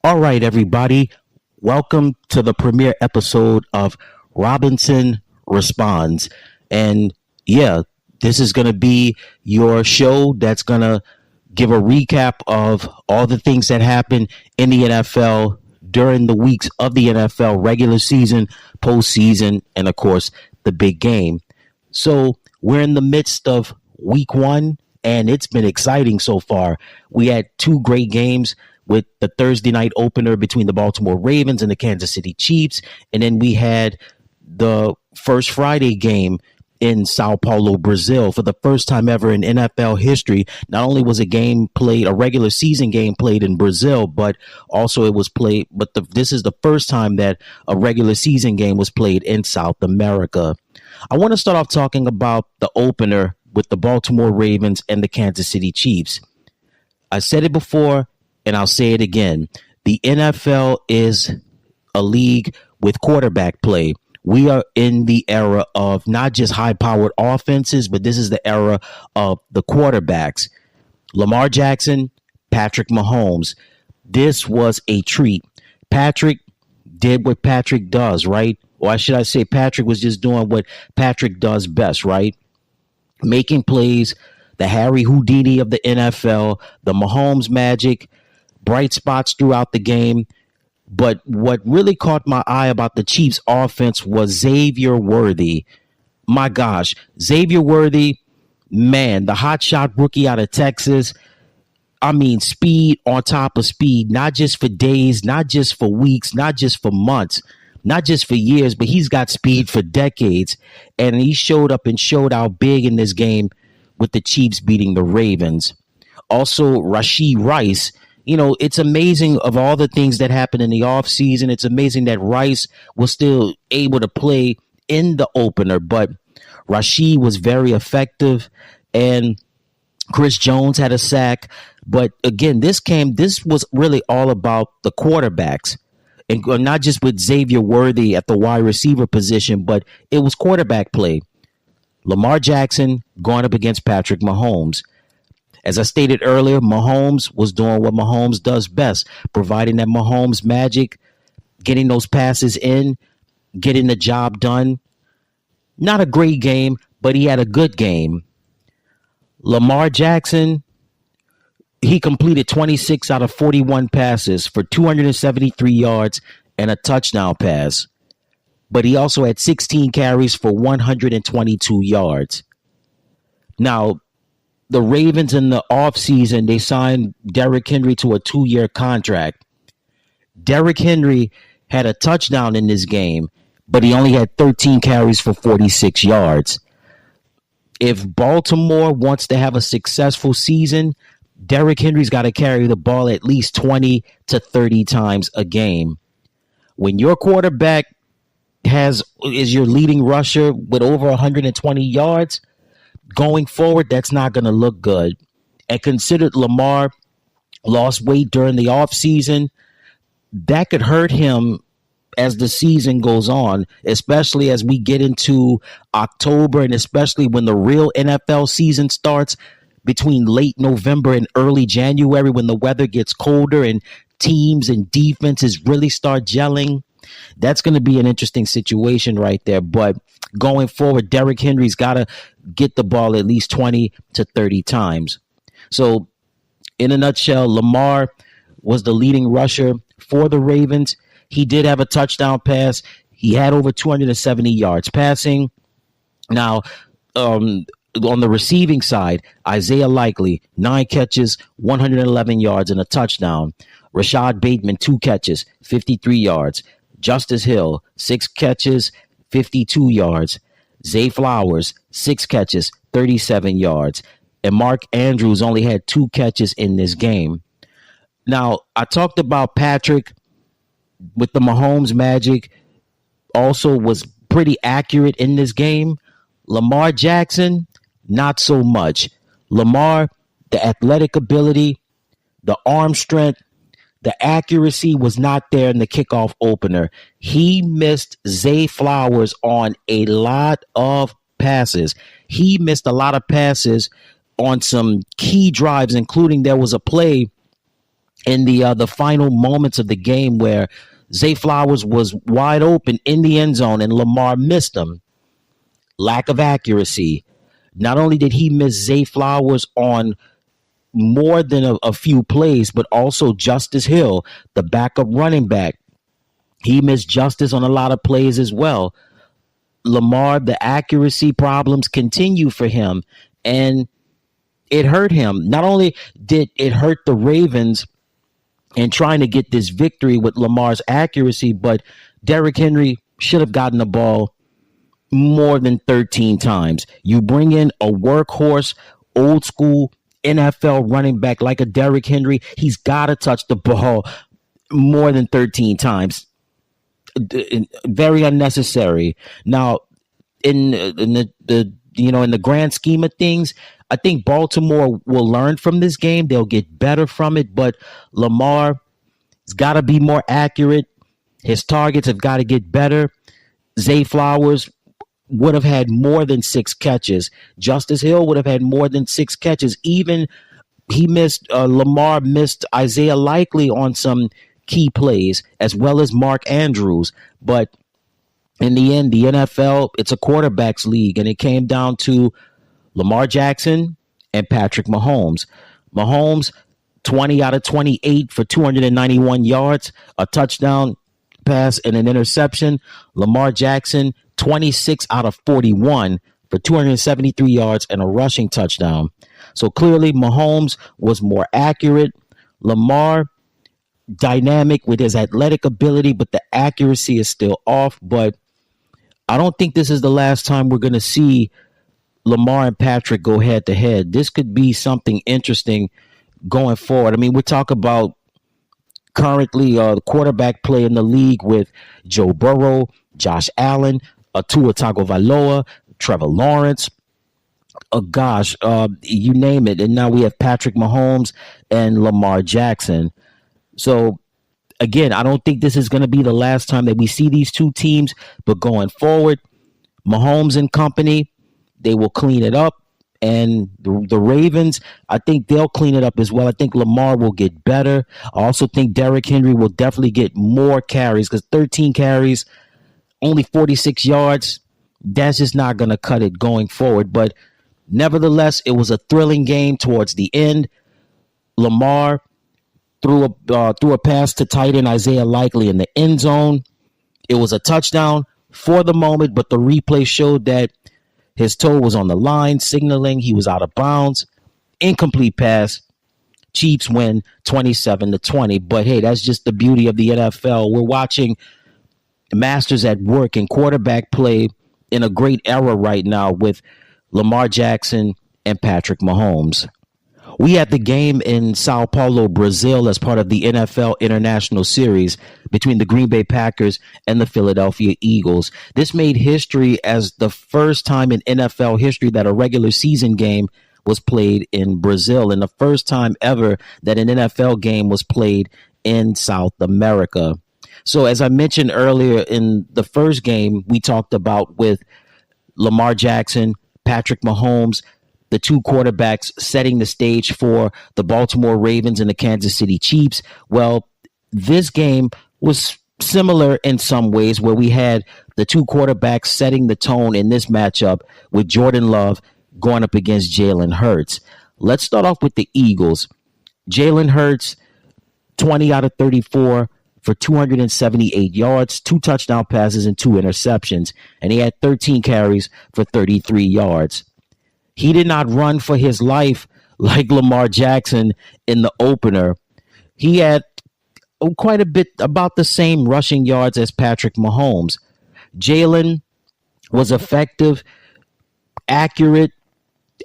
All right, everybody. Welcome to the premiere episode of Robinson Responds. And yeah, this is going to be your show that's going to give a recap of all the things that happened in the NFL during the weeks of the NFL regular season, postseason, and of course, the big game. So we're in the midst of week 1, and it's been exciting so far. We had two great games with the Thursday night opener between the Baltimore Ravens and the Kansas City Chiefs. And then we had the first Friday game in Sao Paulo, Brazil, for the first time ever in NFL history. Not only was a game played, a regular season game played in Brazil, but also it was played. But this is the first time that a regular season game was played in South America. I want to start off talking about the opener with the Baltimore Ravens and the Kansas City Chiefs. I said it before, and I'll say it again. The NFL is a league with quarterback play. We are in the era of not just high-powered offenses, but this is the era of the quarterbacks. Lamar Jackson, Patrick Mahomes. This was a treat. Patrick did what Patrick does, right? Or should I say Patrick was just doing what Patrick does best, right? Making plays, the Harry Houdini of the NFL, the Mahomes magic, bright spots throughout the game. But what really caught my eye about the Chiefs offense was Xavier Worthy. My gosh, Xavier Worthy, man, the hotshot rookie out of Texas. I mean, speed on top of speed, not just for days, not just for weeks, not just for months, not just for years, but he's got speed for decades. And he showed up and showed out big in this game with the Chiefs beating the Ravens. Also, Rashee Rice. You know, it's amazing of all the things that happened in the offseason. It's amazing that Rice was still able to play in the opener, but Rashee was very effective, and Chris Jones had a sack. But again, this was really all about the quarterbacks, and not just with Xavier Worthy at the wide receiver position, but it was quarterback play. Lamar Jackson going up against Patrick Mahomes. As I stated earlier, Mahomes was doing what Mahomes does best, providing that Mahomes magic, getting those passes in, getting the job done. Not a great game, but he had a good game. Lamar Jackson, he completed 26 out of 41 passes for 273 yards and a touchdown pass. But he also had 16 carries for 122 yards. Now, the Ravens in the offseason, they signed Derrick Henry to a 2-year contract. Derrick Henry had a touchdown in this game, but he only had 13 carries for 46 yards. If Baltimore wants to have a successful season, Derrick Henry's got to carry the ball at least 20 to 30 times a game. When your quarterback is your leading rusher with over 120 yards, going forward, that's not going to look good. And considered Lamar lost weight during the offseason, that could hurt him as the season goes on, especially as we get into October and especially when the real NFL season starts between late November and early January, when the weather gets colder and teams and defenses really start gelling. That's going to be an interesting situation right there. But going forward, Derrick Henry's got to get the ball at least 20 to 30 times. So in a nutshell, Lamar was the leading rusher for the Ravens. He did have a touchdown pass. He had over 270 yards passing. Now, on the receiving side, Isaiah Likely, 9 catches, 111 yards and a touchdown. Rashad Bateman, 2 catches, 53 yards. Justice Hill, 6 catches, 52 yards. Zay Flowers, 6 catches, 37 yards. And Mark Andrews only had 2 catches in this game. Now, I talked about Patrick with the Mahomes magic, also was pretty accurate in this game. Lamar Jackson, not so much. Lamar, the athletic ability, the arm strength, the accuracy was not there in the kickoff opener. He missed Zay Flowers on a lot of passes. He missed a lot of passes on some key drives, including there was a play in the final moments of the game where Zay Flowers was wide open in the end zone and Lamar missed him. Lack of accuracy. Not only did he miss Zay Flowers on more than a few plays, but also Justice Hill, the backup running back. He missed Justice on a lot of plays as well. Lamar, the accuracy problems continue for him, and it hurt him. Not only did it hurt the Ravens in trying to get this victory with Lamar's accuracy, but Derrick Henry should have gotten the ball more than 13 times. You bring in a workhorse, old school NFL running back like a Derrick Henry, he's got to touch the ball more than 13 times. Very unnecessary. Now, in the grand scheme of things, I think Baltimore will learn from this game. They'll get better from it, but Lamar has got to be more accurate. His targets have got to get better. Zay Flowers would have had more than 6 catches. Justice Hill would have had more than 6 catches. Even Lamar missed Isaiah Likely on some key plays, as well as Mark Andrews. But in the end, the NFL, it's a quarterbacks league, and it came down to Lamar Jackson and Patrick Mahomes. Mahomes, 20 out of 28 for 291 yards, a touchdown pass and an interception. Lamar Jackson, 26 out of 41 for 273 yards and a rushing touchdown. So clearly Mahomes was more accurate. Lamar, dynamic with his athletic ability, but the accuracy is still off. But I don't think this is the last time we're going to see Lamar and Patrick go head to head. This could be something interesting going forward. I mean, we talk about currently the quarterback play in the league with Joe Burrow, Josh Allen, Tua Tagovailoa, Trevor Lawrence. You name it. And now we have Patrick Mahomes and Lamar Jackson. So, again, I don't think this is going to be the last time that we see these two teams. But going forward, Mahomes and company, they will clean it up. And the Ravens, I think they'll clean it up as well. I think Lamar will get better. I also think Derrick Henry will definitely get more carries, because 13 carries, only 46 yards, that's just not going to cut it going forward. But nevertheless, it was a thrilling game towards the end. Lamar threw a pass to tight end Isaiah Likely in the end zone. It was a touchdown for the moment, but the replay showed that his toe was on the line, signaling he was out of bounds. Incomplete pass. Chiefs win 27-20. But hey, that's just the beauty of the NFL. We're watching masters at work in quarterback play in a great era right now with Lamar Jackson and Patrick Mahomes. We had the game in Sao Paulo, Brazil, as part of the NFL International Series between the Green Bay Packers and the Philadelphia Eagles. This made history as the first time in NFL history that a regular season game was played in Brazil, and the first time ever that an NFL game was played in South America. So as I mentioned earlier in the first game, we talked about with Lamar Jackson, Patrick Mahomes, the two quarterbacks setting the stage for the Baltimore Ravens and the Kansas City Chiefs. Well, this game was similar in some ways, where we had the two quarterbacks setting the tone in this matchup with Jordan Love going up against Jalen Hurts. Let's start off with the Eagles. Jalen Hurts, 20 out of 34 for 278 yards, 2 touchdown passes and 2 interceptions, and he had 13 carries for 33 yards. He did not run for his life like Lamar Jackson in the opener. He had quite a bit, about the same rushing yards as Patrick Mahomes. Jalen was effective, accurate,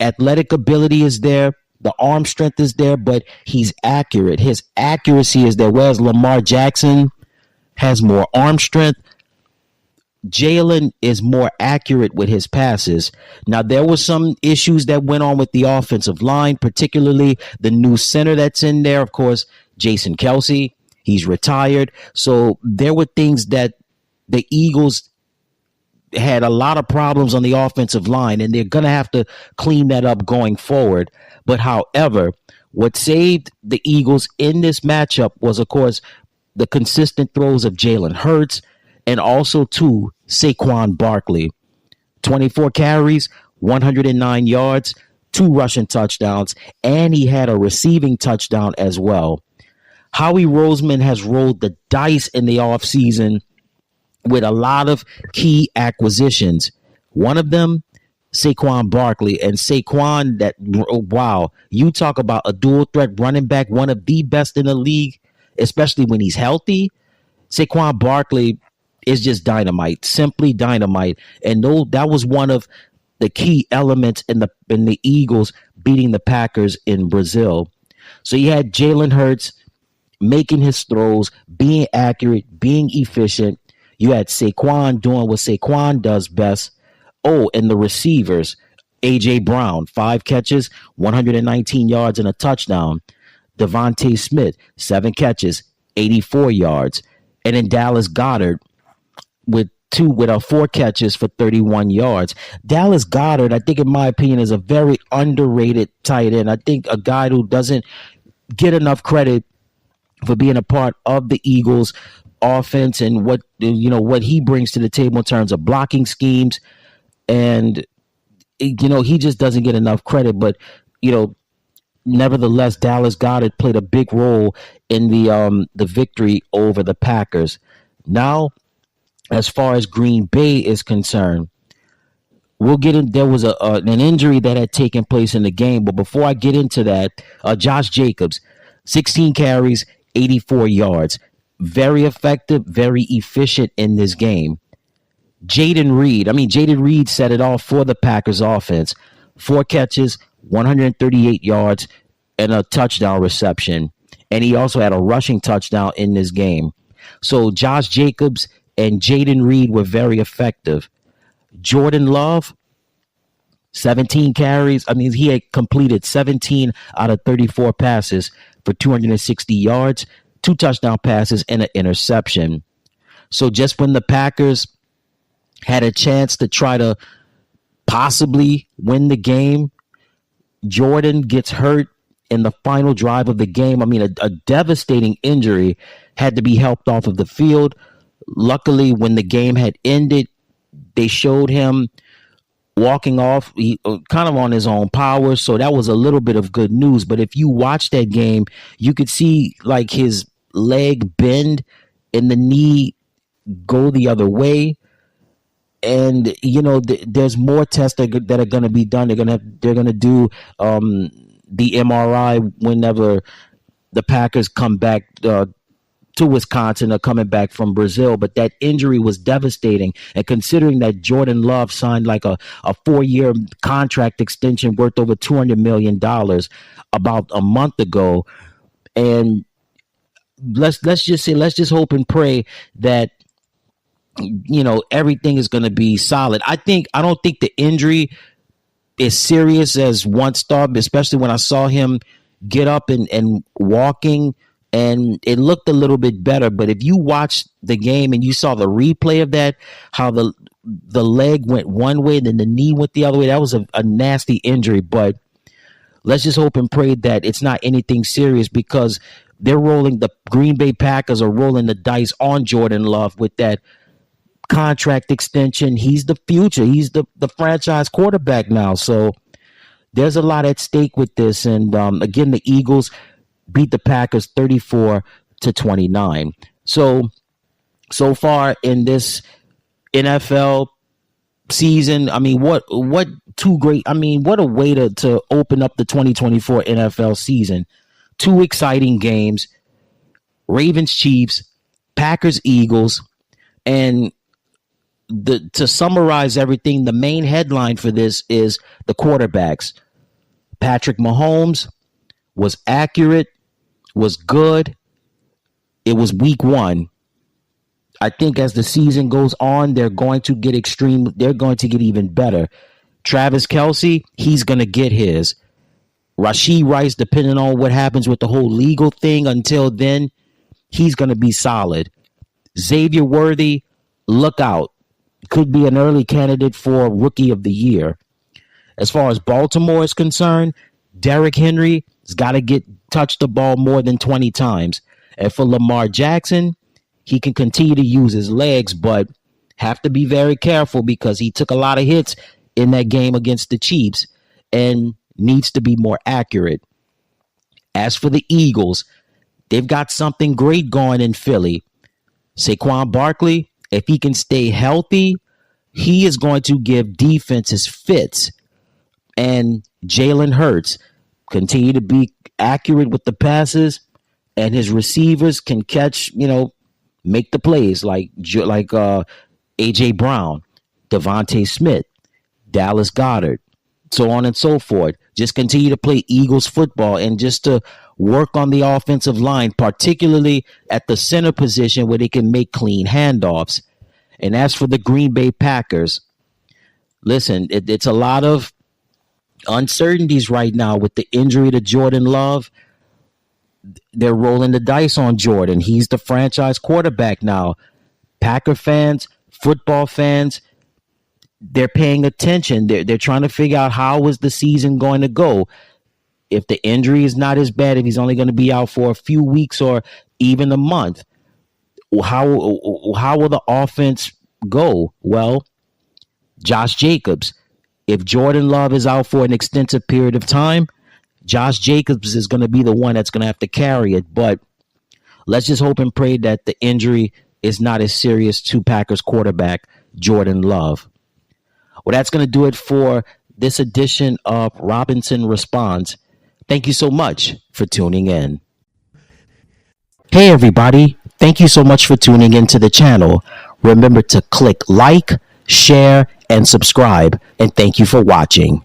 athletic ability is there, the arm strength is there, but he's accurate. His accuracy is there, whereas Lamar Jackson has more arm strength. Jalen is more accurate with his passes. Now, there were some issues that went on with the offensive line, particularly the new center that's in there. Of course, Jason Kelsey, he's retired. So there were things that the Eagles had a lot of problems on the offensive line, and they're going to have to clean that up going forward. But however, What saved the Eagles in this matchup was, of course, the consistent throws of Jalen Hurts and also to Saquon Barkley. 24 carries, 109 yards, 2 rushing touchdowns, and he had a receiving touchdown as well. Howie Roseman has rolled the dice in the offseason with a lot of key acquisitions. One of them, Saquon Barkley. And Saquon, wow, you talk about a dual threat running back, one of the best in the league, especially when he's healthy. Saquon Barkley is just dynamite, simply dynamite. And that was one of the key elements in the Eagles beating the Packers in Brazil. So you had Jalen Hurts making his throws, being accurate, being efficient. You had Saquon doing what Saquon does best. Oh, and the receivers, A.J. Brown, 5 catches, 119 yards and a touchdown. Devontae Smith, 7 catches, 84 yards. And then Dallas Goedert with 4 catches for 31 yards. Dallas Goedert, I think in my opinion, is a very underrated tight end. I think a guy who doesn't get enough credit for being a part of the Eagles offense and what he brings to the table in terms of blocking schemes. And he just doesn't get enough credit, but nevertheless, Dallas Goedert played a big role in the victory over the Packers. Now, as far as Green Bay is concerned, we'll get in. There was an injury that had taken place in the game, but before I get into that, Josh Jacobs, 16 carries, 84 yards, very effective, very efficient in this game. Jaden Reed set it off for the Packers offense. 4 catches, 138 yards, and a touchdown reception. And he also had a rushing touchdown in this game. So Josh Jacobs and Jaden Reed were very effective. Jordan Love, 17 carries. He had completed 17 out of 34 passes for 260 yards, 2 touchdown passes, and an interception. So just when the Packers had a chance to try to possibly win the game, Jordan gets hurt in the final drive of the game. A devastating injury, had to be helped off of the field. Luckily, when the game had ended, they showed him walking off kind of on his own power. So that was a little bit of good news. But if you watch that game, you could see like his leg bend and the knee go the other way. And there's more tests that are going to be done. They're going to do the MRI whenever the Packers come back to Wisconsin or coming back from Brazil. But that injury was devastating. And considering that Jordan Love signed like a 4-year contract extension worth over $200 million about a month ago, and let's just hope and pray that everything is going to be solid. I don't think the injury is serious as once thought, especially when I saw him get up and walking, and it looked a little bit better. But if you watched the game and you saw the replay of that, how the leg went one way, then the knee went the other way, that was a nasty injury. But let's just hope and pray that it's not anything serious, because the Green Bay Packers are rolling the dice on Jordan Love with that contract extension. He's the future. He's the franchise quarterback now. So there's a lot at stake with this. And again, the Eagles beat the Packers 34-29. So far in this NFL season, what a way to open up the 2024 NFL season. 2 exciting games: Ravens Chiefs, Packers Eagles. And to summarize everything, the main headline for this is the quarterbacks. Patrick Mahomes was accurate, was good. It was week 1. I think as the season goes on, they're going to get even better. Travis Kelce, he's going to get his. Rashee Rice, depending on what happens with the whole legal thing, until then, he's going to be solid. Xavier Worthy, look out. Could be an early candidate for Rookie of the Year. As far as Baltimore is concerned, Derrick Henry, He's got to get touch the ball more than 20 times. And for Lamar Jackson, he can continue to use his legs, but have to be very careful because he took a lot of hits in that game against the Chiefs and needs to be more accurate. As for the Eagles, they've got something great going in Philly. Saquon Barkley, if he can stay healthy, he is going to give defenses fits. And Jalen Hurts continue to be accurate with the passes, and his receivers can catch, make the plays like A.J. Brown, Devontae Smith, Dallas Goedert, so on and so forth. Just continue to play Eagles football and just to work on the offensive line, particularly at the center position where they can make clean handoffs. And as for the Green Bay Packers, listen, it's a lot of uncertainties right now with the injury to Jordan Love. They're rolling the dice on Jordan. He's the franchise quarterback now. Packer fans, football fans, they're paying attention. They're trying to figure out how is the season going to go. If the injury is not as bad, if he's only going to be out for a few weeks or even a month, how will the offense go? Well, Josh Jacobs. If Jordan Love is out for an extensive period of time, Josh Jacobs is going to be the one that's going to have to carry it. But let's just hope and pray that the injury is not as serious to Packers quarterback Jordan Love. Well, that's going to do it for this edition of Robinson Responds. Thank you so much for tuning in. Hey, everybody. Thank you so much for tuning into the channel. Remember to click like, share, and subscribe. And thank you for watching.